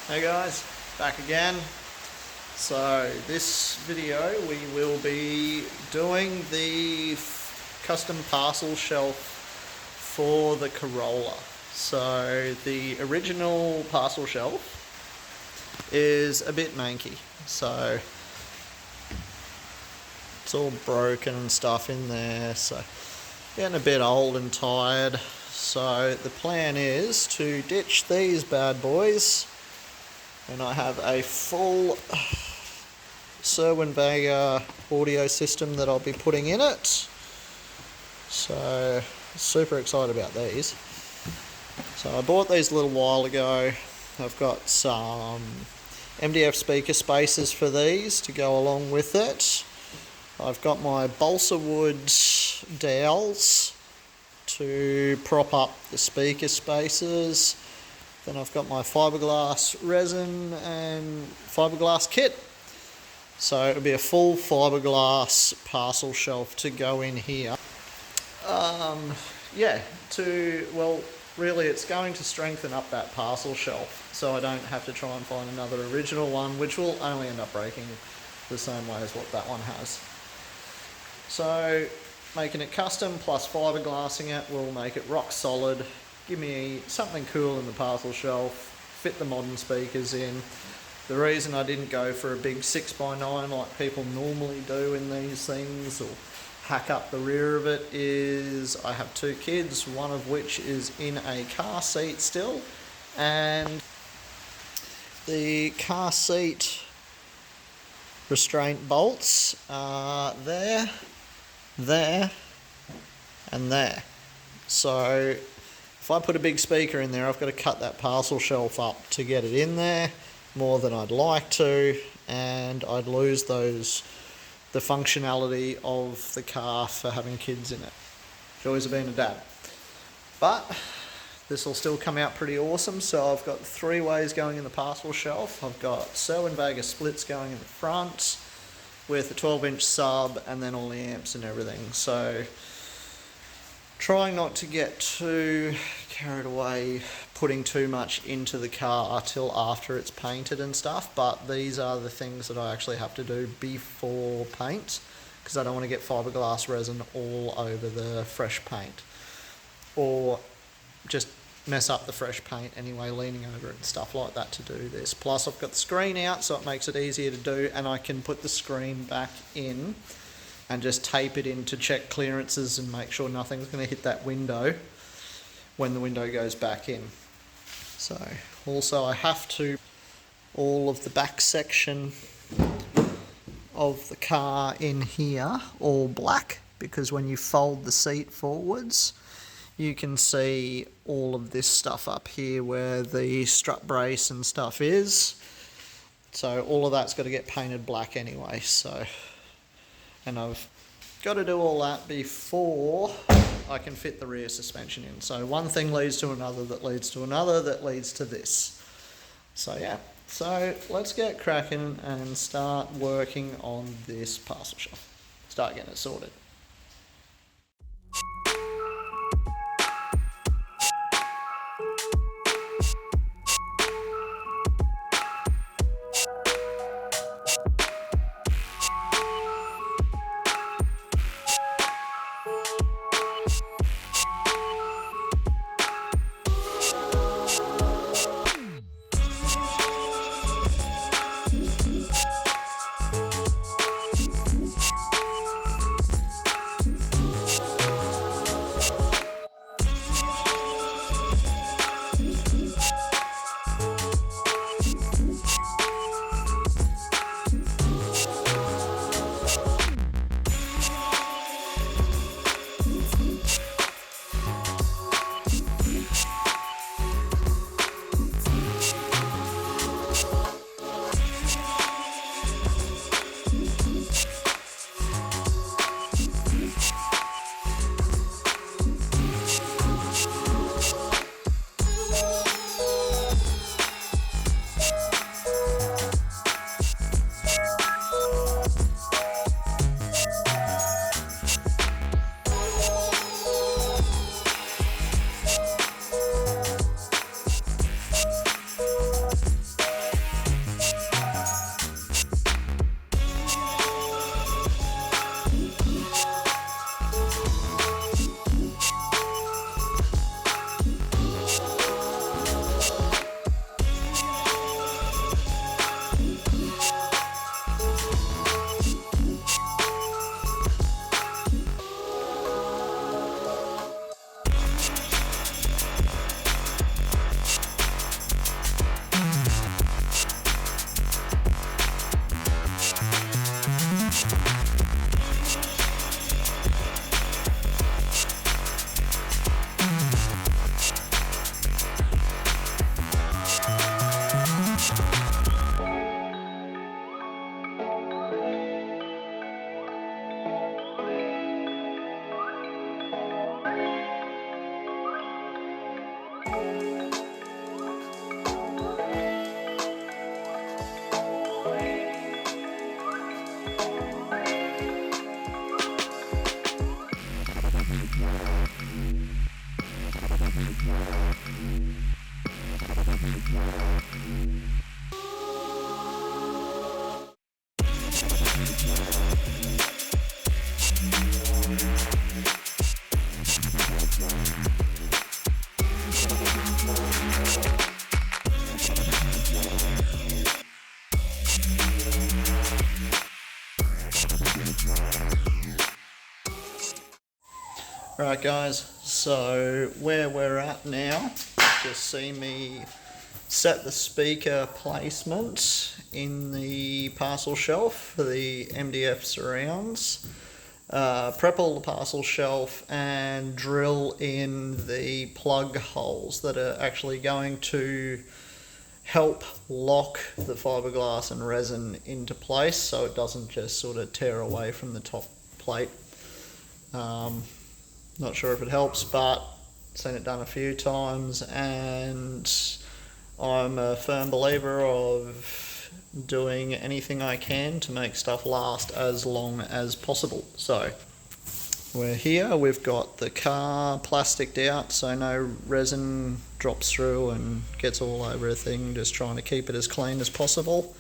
Hey guys, back again. So this video we will be doing the custom parcel shelf for the Corolla. So the original parcel shelf is a bit manky, so it's all broken and stuff in there, so getting a bit old and tired. So the plan is to ditch these bad boys, and I have a full Vega audio system that I'll be putting in it. So super excited about these. So I bought these a little while ago. I've got some MDF speaker spaces for these to go along with it. I've got my balsa wood dowels to prop up the speaker spaces. Then I've got my fiberglass resin and fiberglass kit. So it'll be a full fiberglass parcel shelf to go in here. Really it's going to strengthen up that parcel shelf, so I don't have to try and find another original one, which will only end up breaking the same way as what that one has. So making it custom plus fiberglassing it will make it rock solid, give me something cool in the parcel shelf, fit the modern speakers in. The reason I didn't go for a big 6x9 like people normally do in these things, or hack up the rear of it, is I have two kids, one of which is in a car seat still, and the car seat restraint bolts are there, and there. So if I put a big speaker in there, I've got to cut that parcel shelf up to get it in there, more than I'd like to, and I'd lose the functionality of the car for having kids in it. Joys of being a dad. But this will still come out pretty awesome. So I've got 3 ways going in the parcel shelf. I've got Vega splits going in the front with a 12-inch sub, and then all the amps and everything. So trying not to get too carried away putting too much into the car till after it's painted and stuff, but these are the things that I actually have to do before paint, because I don't want to get fiberglass resin all over the fresh paint, or just mess up the fresh paint anyway, leaning over it and stuff like that to do this. Plus I've got the screen out, so it makes it easier to do, and I can put the screen back in and just tape it in to check clearances and make sure nothing's going to hit that window when the window goes back in. So also I have to all of the back section of the car in here all black, because when you fold the seat forwards you can see all of this stuff up here where the strut brace and stuff is. So all of that's got to get painted black anyway. So, and I've got to do all that before I can fit the rear suspension in. So one thing leads to another, that leads to another, that leads to this. So yeah, so let's get cracking and start working on this parcel shelf. Start getting it sorted. Right guys, so where we're at now, just see me set the speaker placement in the parcel shelf for the MDF surrounds, prep all the parcel shelf and drill in the plug holes that are actually going to help lock the fiberglass and resin into place so it doesn't just sort of tear away from the top plate. Not sure if it helps, but seen it done a few times, and I'm a firm believer of doing anything I can to make stuff last as long as possible. So we're here, we've got the car plasticed out so no resin drops through and gets all over everything, just trying to keep it as clean as possible.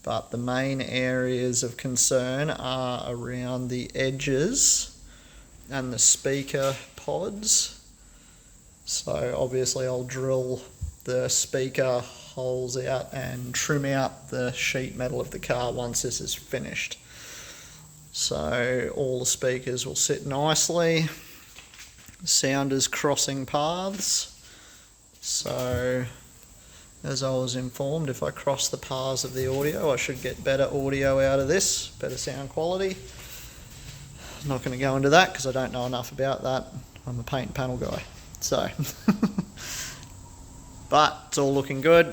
But the main areas of concern are around the edges and the speaker pods. So obviously I'll drill the speaker holes out and trim out the sheet metal of the car once this is finished. So all the speakers will sit nicely, sounders crossing paths. So as I was informed, if I cross the paths of the audio I should get better audio out of this, better sound quality. I'm not going to go into that because I don't know enough about that. I'm a paint and panel guy. So, but it's all looking good.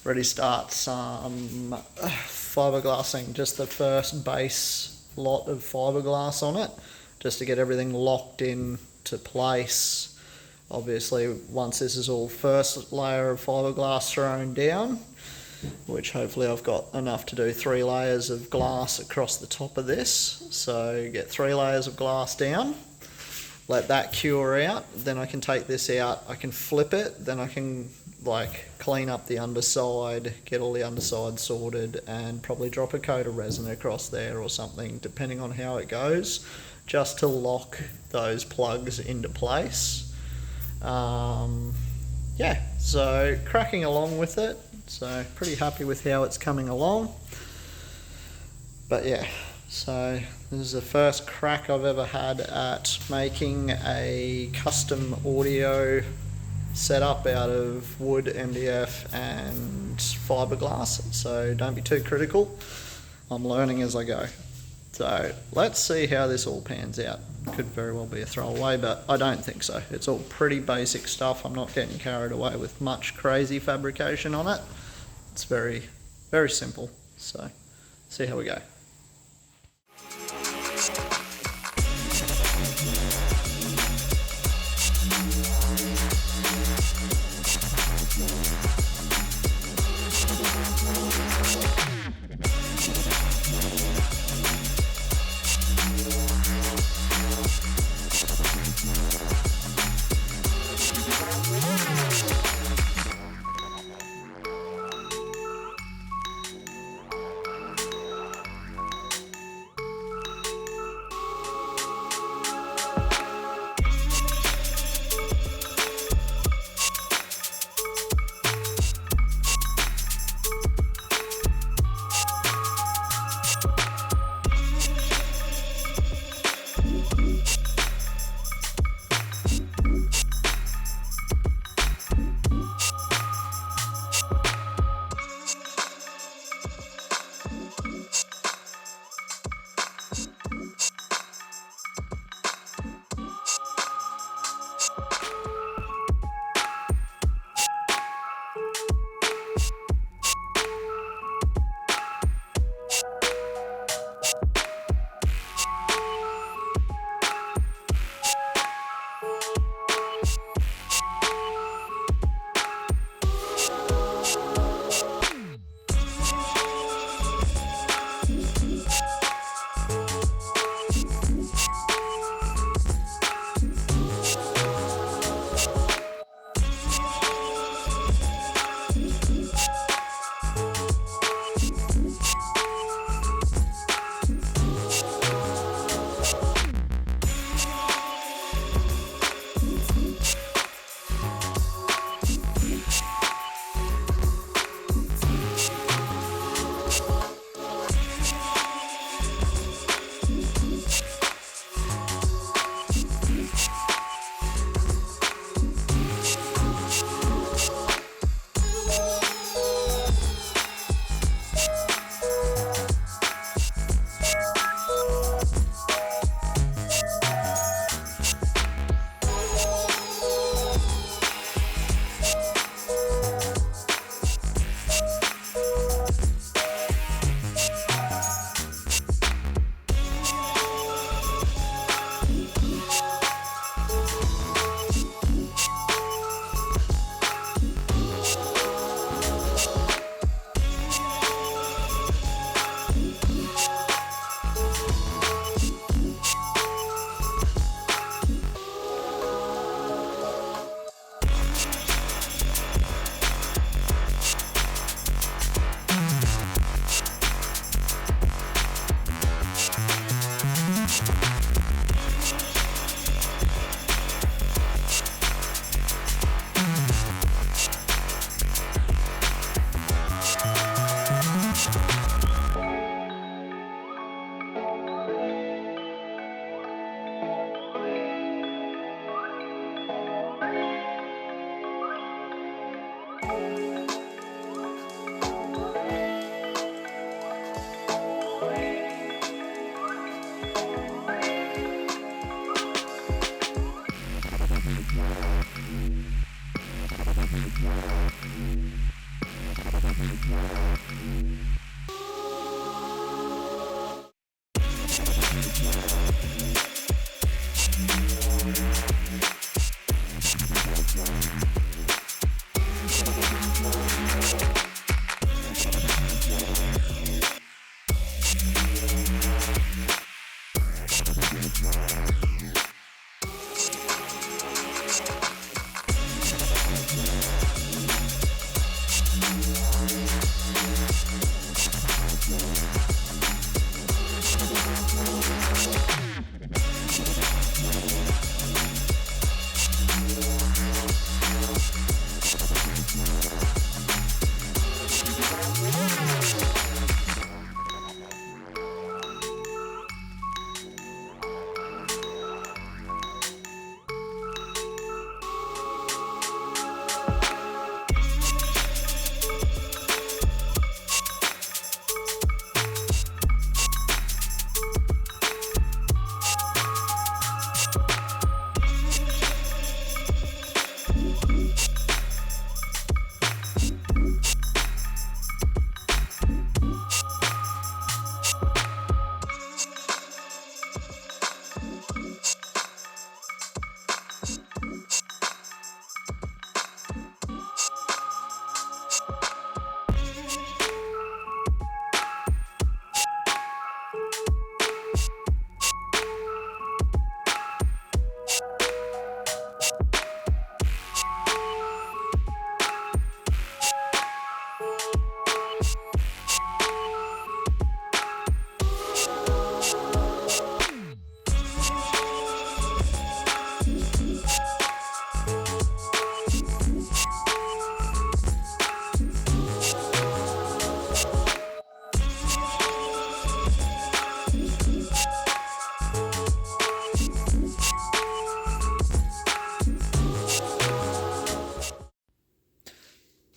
Ready to start some fiberglassing, just the first base lot of fiberglass on it, just to get everything locked in to place. Obviously, once this is all first layer of fiberglass thrown down, which hopefully I've got enough to do 3 layers of glass across the top of this. So get 3 layers of glass down, let that cure out, then I can take this out, I can flip it, then I can like clean up the underside, get all the underside sorted, and probably drop a coat of resin across there or something, depending on how it goes, just to lock those plugs into place. Yeah, so cracking along with it. So pretty happy with how it's coming along. But yeah, so this is the first crack I've ever had at making a custom audio setup out of wood, MDF and fiberglass. So don't be too critical. I'm learning as I go. So let's see how this all pans out. Could very well be a throwaway, but I don't think so. It's all pretty basic stuff. I'm not getting carried away with much crazy fabrication on it. It's very, very simple. So see how we go.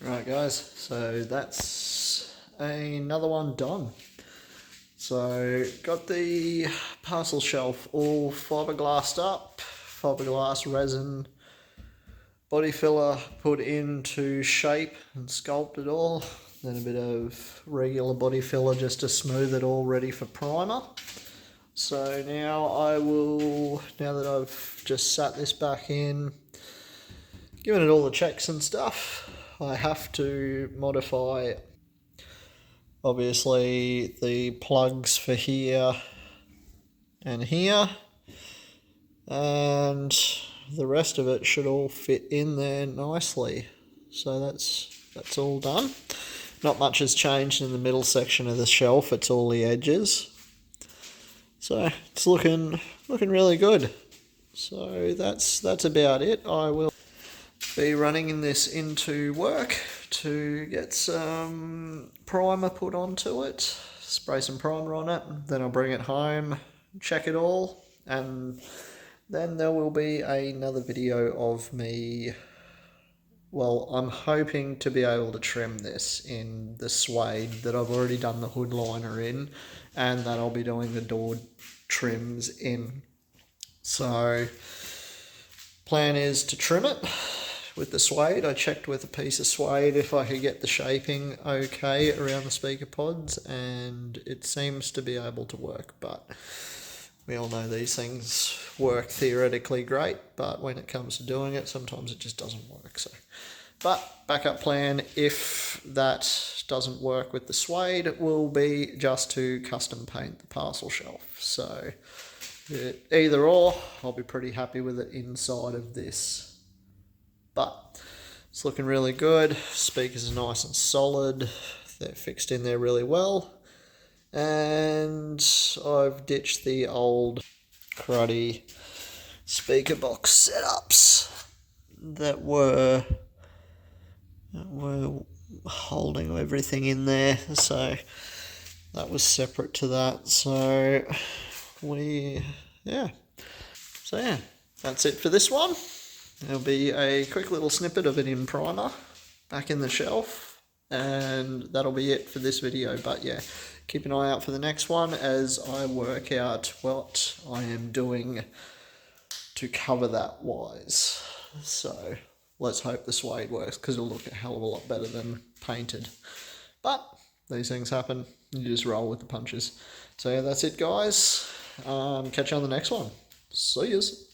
Right guys, so that's another one done. So got the parcel shelf all fiberglassed up, fiberglass resin, body filler put into shape and sculpt it all, then a bit of regular body filler just to smooth it all, ready for primer. So now now that I've just sat this back in, given it all the checks and stuff, I have to modify obviously the plugs for here and here, and the rest of it should all fit in there nicely. So that's all done. Not much has changed in the middle section of the shelf, it's all the edges. So it's looking really good. So that's about it. I will be running this into work to get some primer put onto it, spray some primer on it, then I'll bring it home, check it all, and then there will be another video of me. Well, I'm hoping to be able to trim this in the suede that I've already done the hood liner in, and that I'll be doing the door trims in. So plan is to trim it with the suede. I checked with a piece of suede if I could get the shaping okay around the speaker pods, and it seems to be able to work, but we all know these things work theoretically great, but when it comes to doing it, sometimes it just doesn't work. So, but backup plan, if that doesn't work with the suede, will be just to custom paint the parcel shelf. So either or, I'll be pretty happy with it inside of this. But it's looking really good. Speakers are nice and solid. They're fixed in there really well. And I've ditched the old cruddy speaker box setups that were holding everything in there. So that was separate to that. So yeah, that's it for this one. There'll be a quick little snippet of it in primer back in the shelf, and that'll be it for this video. But yeah, keep an eye out for the next one as I work out what I am doing to cover that wise. So let's hope the suede works, because it'll look a hell of a lot better than painted. But these things happen. You just roll with the punches. So yeah, that's it, guys. Catch you on the next one. See yous.